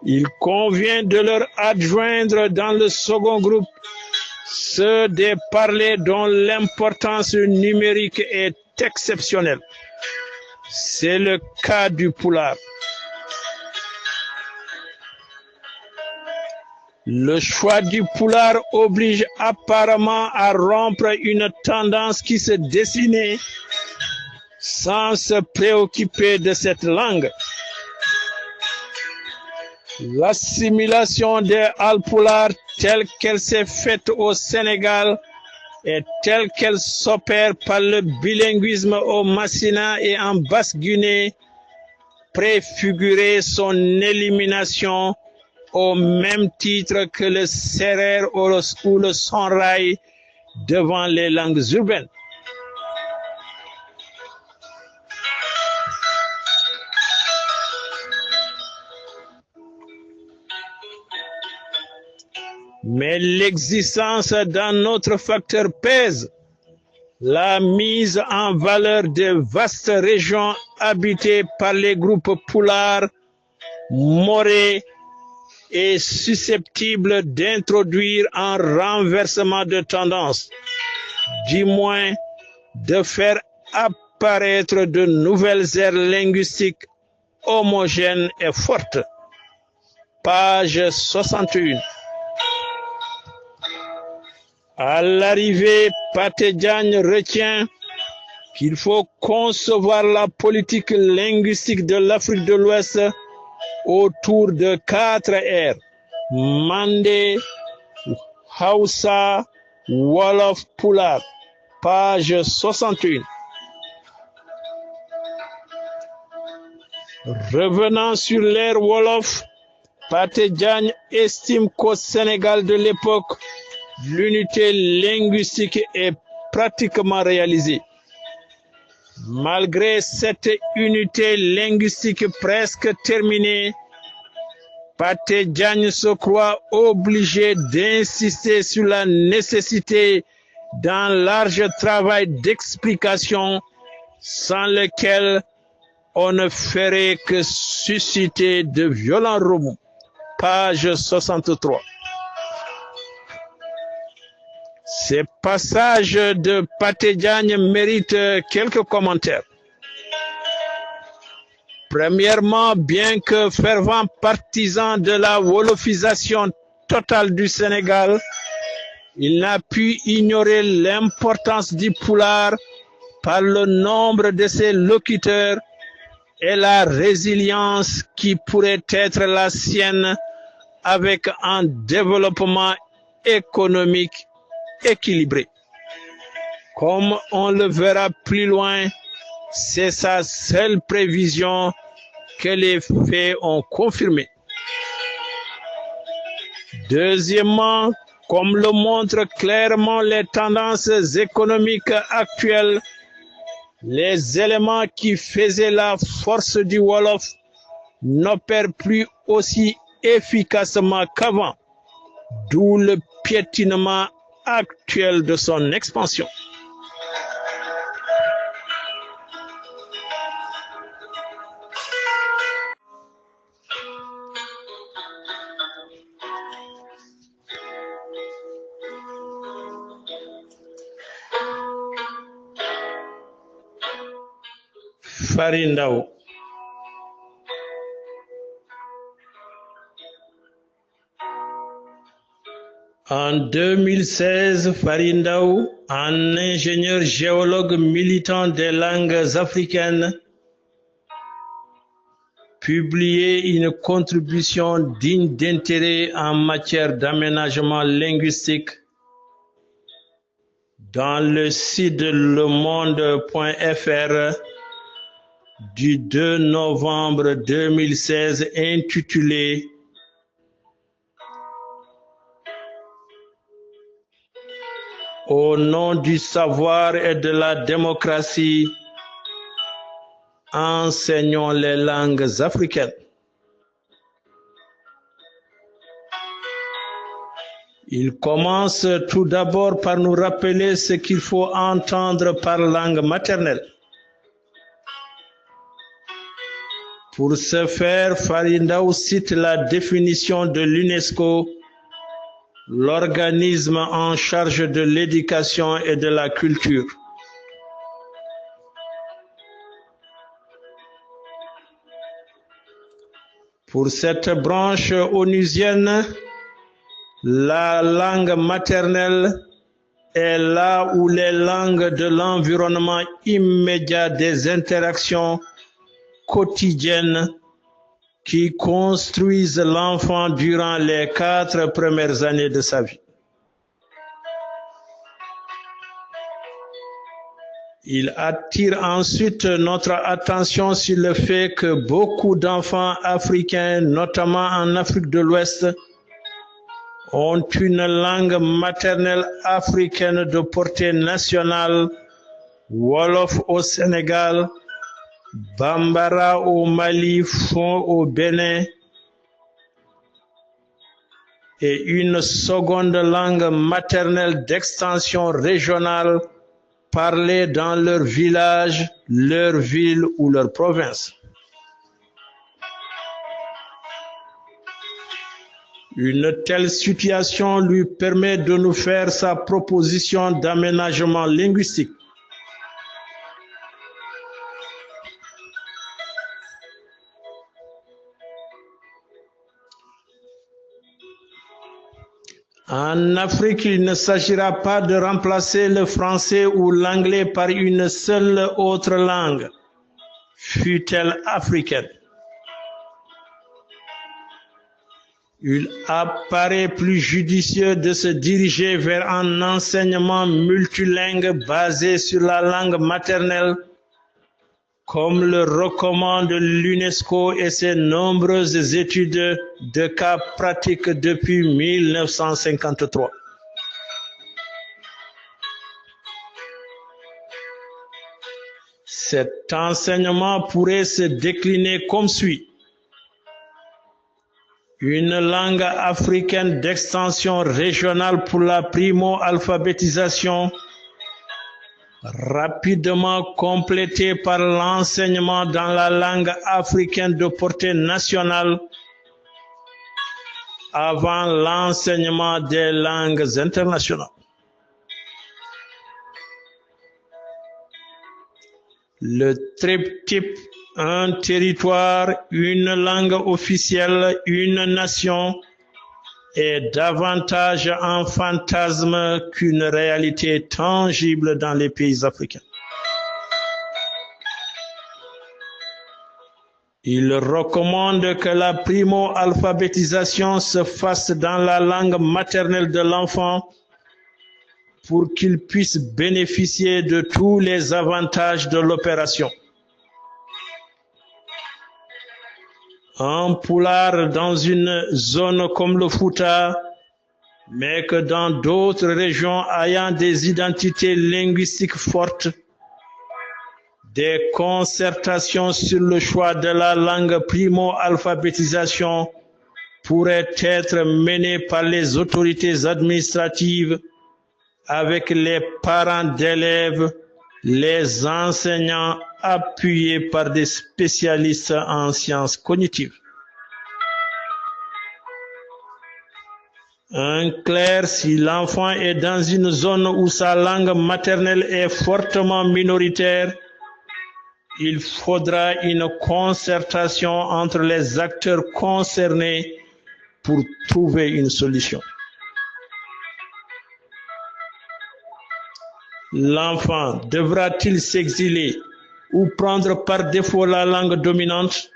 Il convient de leur adjoindre dans le second groupe ceux des parlers dont l'importance numérique est exceptionnelle. C'est le cas du pulaar. Le choix du pulaar oblige apparemment à rompre une tendance qui se dessinait sans se préoccuper de cette langue. L'assimilation des Haalpulaar telle qu'elle s'est faite au Sénégal et telle qu'elle s'opère par le bilinguisme au Massina et en Basse-Guinée préfigurait son élimination au même titre que le Serer ou le Sonrai devant les langues urbaines. Mais l'existence d'un autre facteur pèse, la mise en valeur des vastes régions habitées par les groupes Pulaar, Moré, est susceptible d'introduire un renversement de tendance, du moins de faire apparaître de nouvelles aires linguistiques homogènes et fortes. Page 61. À l'arrivée, Pathé Diagne retient qu'il faut concevoir la politique linguistique de l'Afrique de l'Ouest autour de 4 aires: Mandé, Hausa, Wolof, Pulaar. Page 61. Revenant sur l'ère Wolof, Pathé Diagne estime qu'au Sénégal de l'époque, l'unité linguistique est pratiquement réalisée. Malgré cette unité linguistique presque terminée, Pathé Diagne se croit obligé d'insister sur la nécessité d'un large travail d'explication sans lequel on ne ferait que susciter de violents remous. Page 63. Ces passages de Pathé Diagne méritent quelques commentaires. Premièrement, bien que fervent partisan de la wolofisation totale du Sénégal, il n'a pu ignorer l'importance du pulaar par le nombre de ses locuteurs et la résilience qui pourrait être la sienne avec un développement économique équilibré. Comme on le verra plus loin, c'est sa seule prévision que les faits ont confirmé. Deuxièmement, comme le montrent clairement les tendances économiques actuelles, les éléments qui faisaient la force du Wolof n'opèrent plus aussi efficacement qu'avant, d'où le piétinement actuel de son expansion. Fary Ndao. En 2016, Fary Ndao, un ingénieur géologue militant des langues africaines, publiait une contribution digne d'intérêt en matière d'aménagement linguistique dans le site lemonde.fr du 2 novembre 2016 intitulé « Au nom du savoir et de la démocratie, enseignons les langues africaines ». Il commence tout d'abord par nous rappeler ce qu'il faut entendre par langue maternelle. Pour ce faire, Farindaou cite la définition de l'UNESCO, l'organisme en charge de l'éducation et de la culture. Pour cette branche onusienne, la langue maternelle est là où les langues de l'environnement immédiat des interactions quotidiennes qui construisent l'enfant durant les 4 premières années de sa vie. Il attire ensuite notre attention sur le fait que beaucoup d'enfants africains, notamment en Afrique de l'Ouest, ont une langue maternelle africaine de portée nationale, Wolof au Sénégal, Bambara au Mali, Fon au Bénin, et une seconde langue maternelle d'extension régionale parlée dans leur village, leur ville ou leur province. Une telle situation lui permet de nous faire sa proposition d'aménagement linguistique. En Afrique, il ne s'agira pas de remplacer le français ou l'anglais par une seule autre langue, fût-elle africaine. Il apparaît plus judicieux de se diriger vers un enseignement multilingue basé sur la langue maternelle, comme le recommande l'UNESCO et ses nombreuses études de cas pratiques depuis 1953. Cet enseignement pourrait se décliner comme suit. Une langue africaine d'extension régionale pour la primo-alphabétisation, rapidement complétée par l'enseignement dans la langue africaine de portée nationale avant l'enseignement des langues internationales. Le triptyque, un territoire, une langue officielle, une nation, est davantage un fantasme qu'une réalité tangible dans les pays africains. Il recommande que la primo-alphabétisation se fasse dans la langue maternelle de l'enfant pour qu'il puisse bénéficier de tous les avantages de l'opération. Un Pulaar dans une zone comme le Fouta, mais que dans d'autres régions ayant des identités linguistiques fortes, des concertations sur le choix de la langue primo-alphabétisation pourraient être menées par les autorités administratives avec les parents d'élèves, les enseignants appuyés par des spécialistes en sciences cognitives. En clair, si l'enfant est dans une zone où sa langue maternelle est fortement minoritaire, il faudra une concertation entre les acteurs concernés pour trouver une solution. L'enfant devra-t-il s'exiler ou prendre par défaut la langue dominante?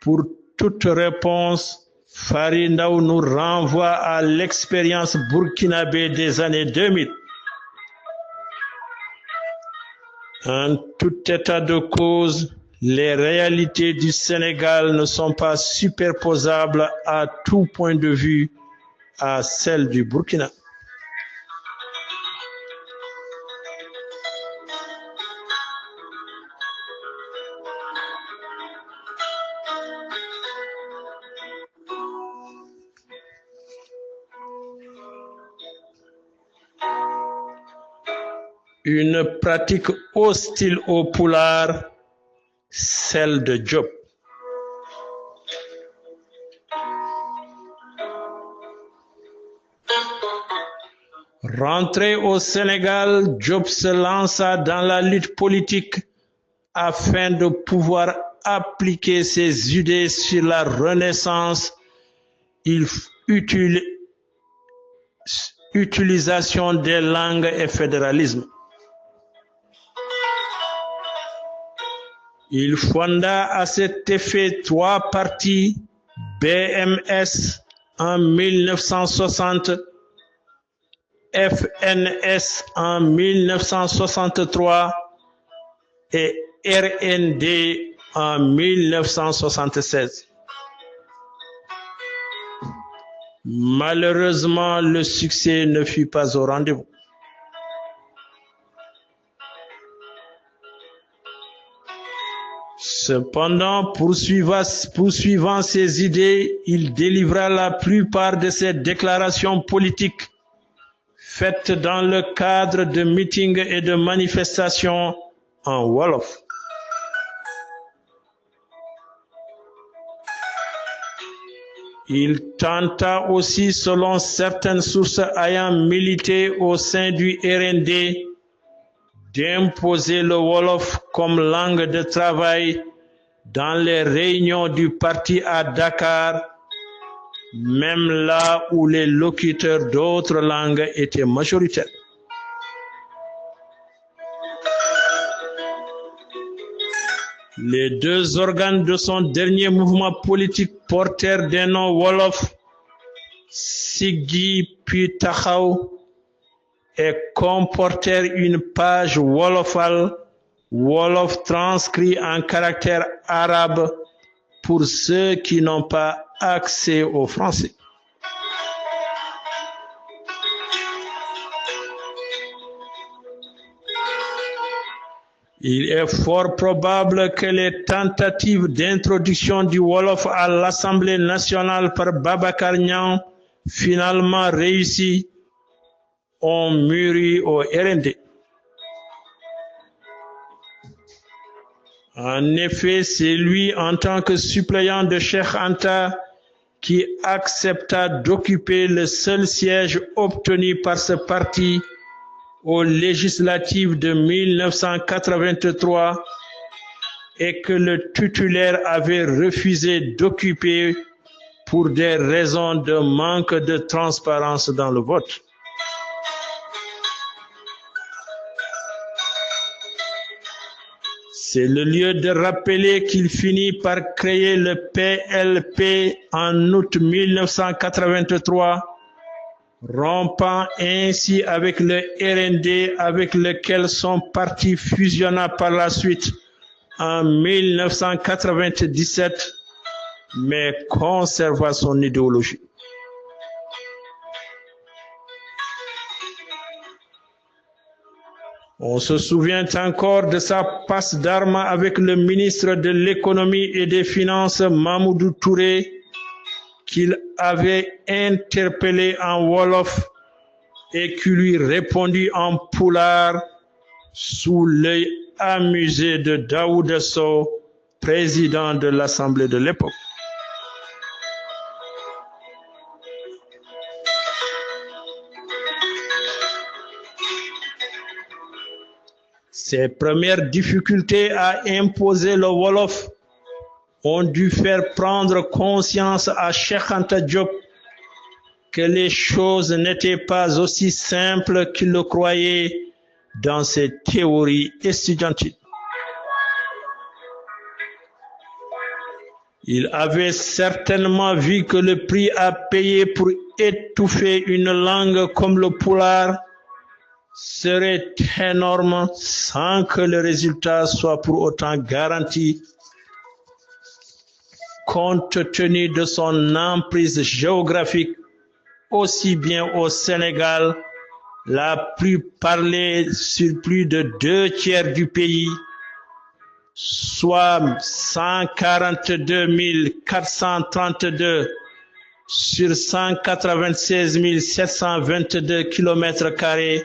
Pour toute réponse, Farindaou nous renvoie à l'expérience burkinabé des années 2000. En tout état de cause, les réalités du Sénégal ne sont pas superposables à tout point de vue à celles du Burkina. Une pratique hostile au Pulaar celle de Diop. Rentré au Sénégal, Diop se lança dans la lutte politique afin de pouvoir appliquer ses idées sur la Renaissance, utilisation des langues et fédéralisme. Il fonda à cet effet 3 partis, BMS en 1960, FNS en 1963 et RND en 1976. Malheureusement, le succès ne fut pas au rendez-vous. Cependant, poursuivant ses idées, il délivra la plupart de ses déclarations politiques faites dans le cadre de meetings et de manifestations en Wolof. Il tenta aussi, selon certaines sources ayant milité au sein du RND, d'imposer le Wolof comme langue de travail dans les réunions du parti à Dakar, même là où les locuteurs d'autres langues étaient majoritaires. Les deux organes de son dernier mouvement politique portèrent des noms Wolof, Siggi puis Taxaw, et comportèrent une page wolofale, Wolof transcrit en caractère arabe pour ceux qui n'ont pas accès au français. Il est fort probable que les tentatives d'introduction du Wolof à l'Assemblée nationale par Babacar Niang, finalement réussies, ont mûri au RND. En effet, c'est lui, en tant que suppléant de Cheikh Anta, qui accepta d'occuper le seul siège obtenu par ce parti aux législatives de 1983 et que le titulaire avait refusé d'occuper pour des raisons de manque de transparence dans le vote. C'est le lieu de rappeler qu'il finit par créer le PLP en août 1983, rompant ainsi avec le RND avec lequel son parti fusionna par la suite en 1997, mais conserva son idéologie. On se souvient encore de sa passe d'armes avec le ministre de l'économie et des finances, Mamoudou Touré, qu'il avait interpellé en Wolof et qui lui répondit en pulaar sous l'œil amusé de Daouda Sow, président de l'Assemblée de l'époque. Ses premières difficultés à imposer le Wolof ont dû faire prendre conscience à Cheikh Anta Diop que les choses n'étaient pas aussi simples qu'il le croyait dans ses théories estudiantiles. Il avait certainement vu que le prix à payer pour étouffer une langue comme le pulaar serait énorme sans que le résultat soit pour autant garanti, compte tenu de son emprise géographique, aussi bien au Sénégal, la plus parlée sur plus de 2/3 du pays, soit 142 432 sur 196 722 km²,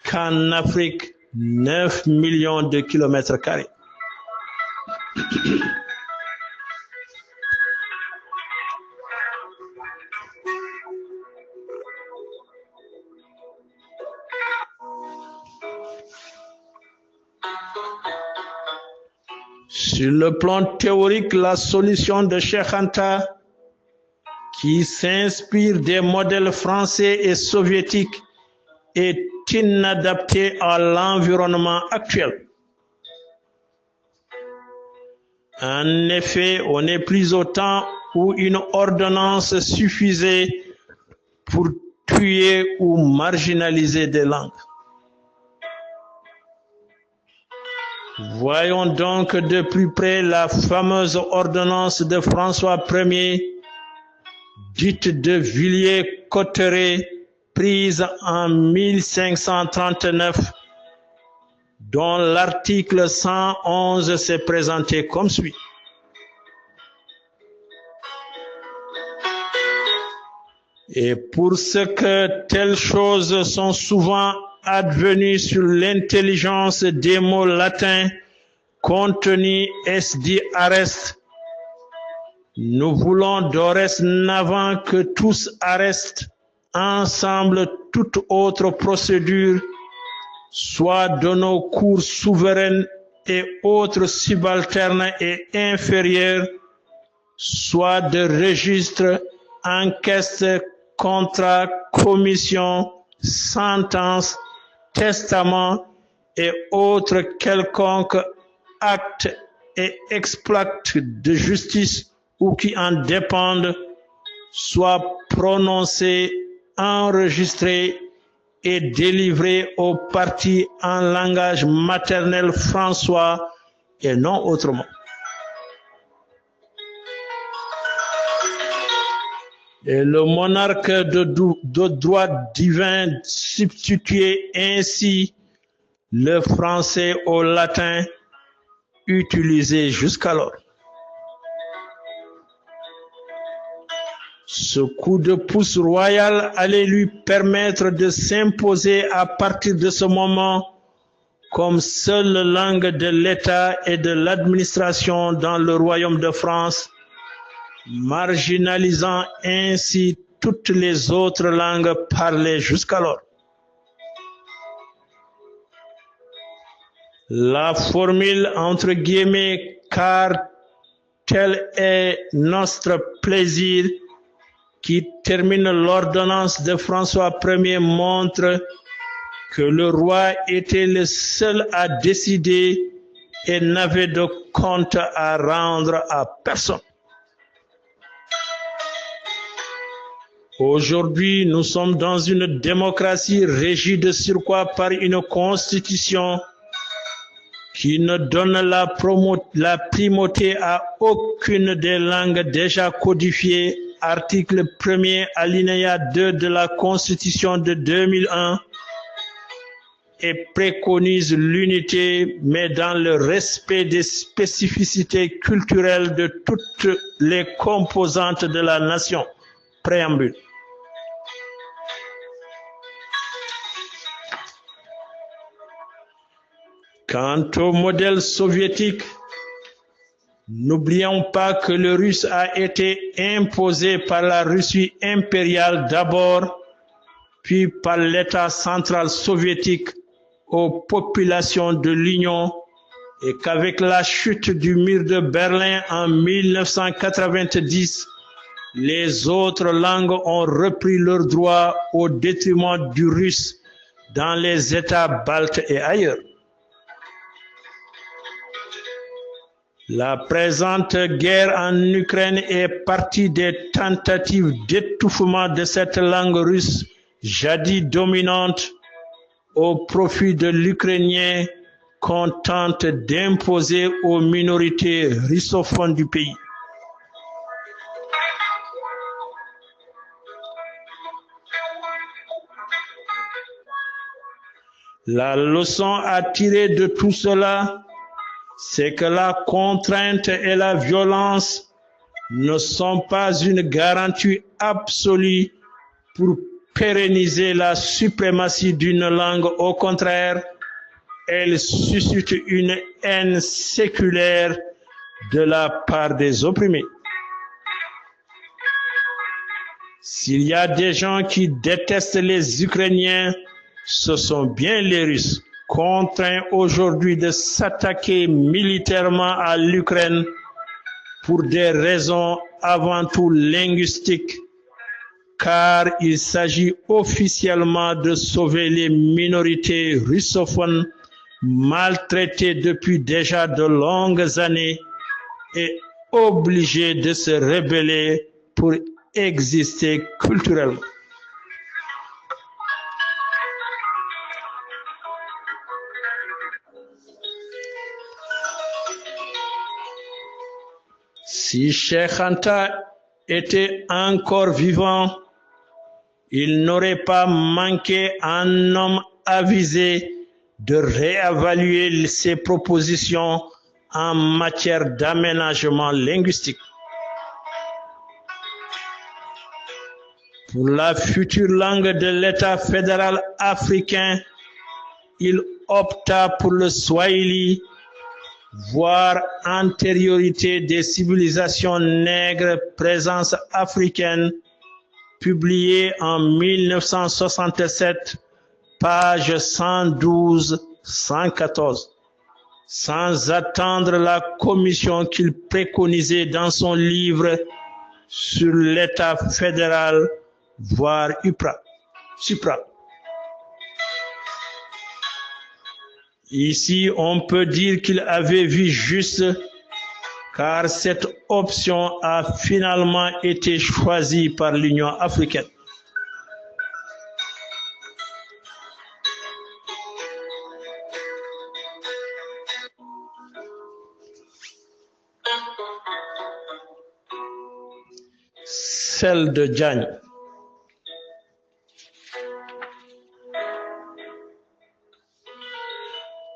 qu'en Afrique, 9 millions de kilomètres carrés. Sur le plan théorique, la solution de Cheikh Anta, qui s'inspire des modèles français et soviétiques, est inadaptée à l'environnement actuel. En effet, on n'est plus au temps où une ordonnance suffisait pour tuer ou marginaliser des langues. Voyons donc de plus près la fameuse ordonnance de François Ier, dite de Villiers-Cotterêts, prise en 1539, dont l'article 111 s'est présenté comme suit. Et pour ce que telles choses sont souvent advenues sur l'intelligence des mots latins contenus esdi arrest, nous voulons dorénavant que tous arrestent ensemble toute autre procédure, soit de nos cours souveraines et autres subalternes et inférieurs, soit de registres, enquêtes, contrats, commissions, sentences, testaments et autres quelconques actes et exploits de justice ou qui en dépendent, soient prononcés, enregistrés et délivrés aux parties en langage maternel françois et non autrement. Et le monarque de droit divin substituait ainsi le français au latin utilisé jusqu'alors. Ce coup de pouce royal allait lui permettre de s'imposer à partir de ce moment comme seule langue de l'État et de l'administration dans le royaume de France, marginalisant ainsi toutes les autres langues parlées jusqu'alors. La formule entre guillemets « car tel est notre plaisir » qui termine l'ordonnance de François Ier montre que le roi était le seul à décider et n'avait de compte à rendre à personne. Aujourd'hui, nous sommes dans une démocratie régie de surcroît par une constitution qui ne donne la primauté à aucune des langues déjà codifiées, article 1er, alinéa 2 de la Constitution de 2001, et préconise l'unité, mais dans le respect des spécificités culturelles de toutes les composantes de la nation. Préambule. Quant au modèle soviétique, n'oublions pas que le russe a été imposé par la Russie impériale d'abord, puis par l'État central soviétique aux populations de l'Union, et qu'avec la chute du mur de Berlin en 1990, les autres langues ont repris leurs droits au détriment du russe dans les États baltes et ailleurs. La présente guerre en Ukraine est partie des tentatives d'étouffement de cette langue russe, jadis dominante, au profit de l'ukrainien qu'on tente d'imposer aux minorités russophones du pays. La leçon à tirer de tout cela, c'est que la contrainte et la violence ne sont pas une garantie absolue pour pérenniser la suprématie d'une langue. Au contraire, elles suscitent une haine séculaire de la part des opprimés. S'il y a des gens qui détestent les Ukrainiens, ce sont bien les Russes, contraints aujourd'hui de s'attaquer militairement à l'Ukraine pour des raisons avant tout linguistiques, car il s'agit officiellement de sauver les minorités russophones maltraitées depuis déjà de longues années et obligées de se rebeller pour exister culturellement. Si Cheikh Anta était encore vivant, il n'aurait pas manqué un homme avisé de réévaluer ses propositions en matière d'aménagement linguistique. Pour la future langue de l'État fédéral africain, il opta pour le Swahili, voire antériorité des civilisations nègres, présence africaine, publié en 1967, page 112-114. Sans attendre la commission qu'il préconisait dans son livre sur l'État fédéral, voire supra. Ici, on peut dire qu'il avait vu juste, car cette option a finalement été choisie par l'Union africaine. Celle de Diagne.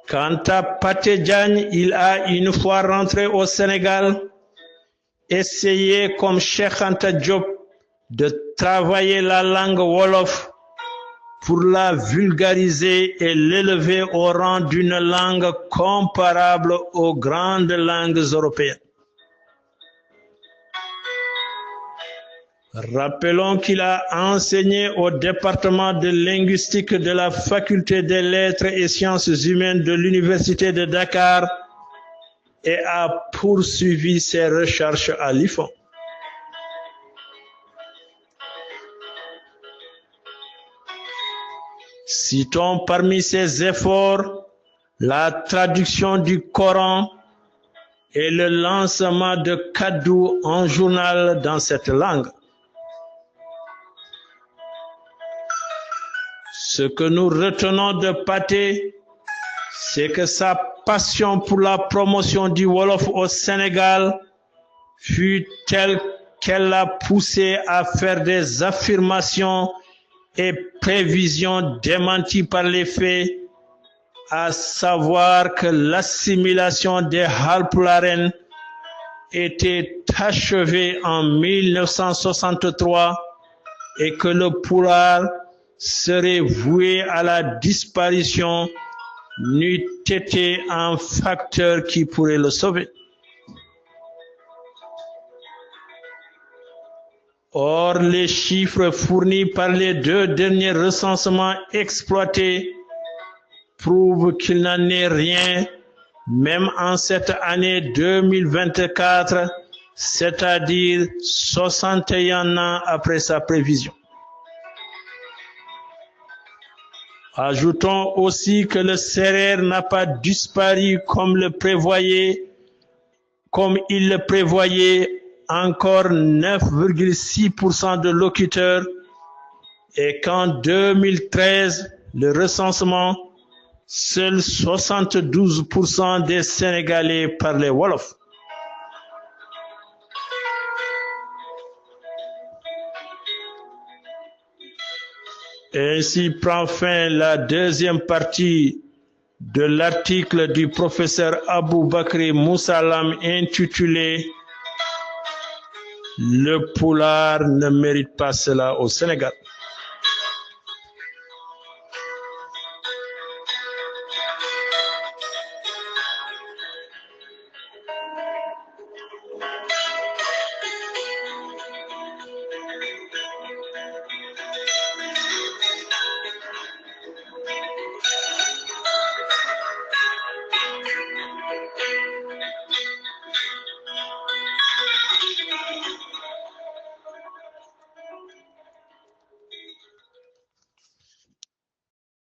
Quant à Pathé Diagne, il a une fois rentré au Sénégal, essayé comme Cheikh Anta Diop de travailler la langue wolof pour la vulgariser et l'élever au rang d'une langue comparable aux grandes langues européennes. Rappelons qu'il a enseigné au département de linguistique de la faculté des lettres et sciences humaines de l'université de Dakar et a poursuivi ses recherches à l'IFON. Citons parmi ses efforts la traduction du Coran et le lancement de Kaddu en journal dans cette langue. Ce que nous retenons de Pathé, c'est que sa passion pour la promotion du Wolof au Sénégal fut telle qu'elle l'a poussé à faire des affirmations et prévisions démenties par les faits, à savoir que l'assimilation des Halpularen était achevée en 1963 et que le Pulaar serait voué à la disparition n'eût été un facteur qui pourrait le sauver. Or, les chiffres fournis par les deux derniers recensements exploités prouvent qu'il n'en est rien, même en cette année 2024, c'est-à-dire 61 ans après sa prévision. Ajoutons aussi que le Serer n'a pas disparu comme il le prévoyait, encore 9,6% de locuteurs, et qu'en 2013, le recensement, seuls 72% des Sénégalais parlaient Wolof. Ainsi prend fin la deuxième partie de l'article du professeur Aboubakry Moussalam intitulé « Le Pulaar ne mérite pas cela au Sénégal ».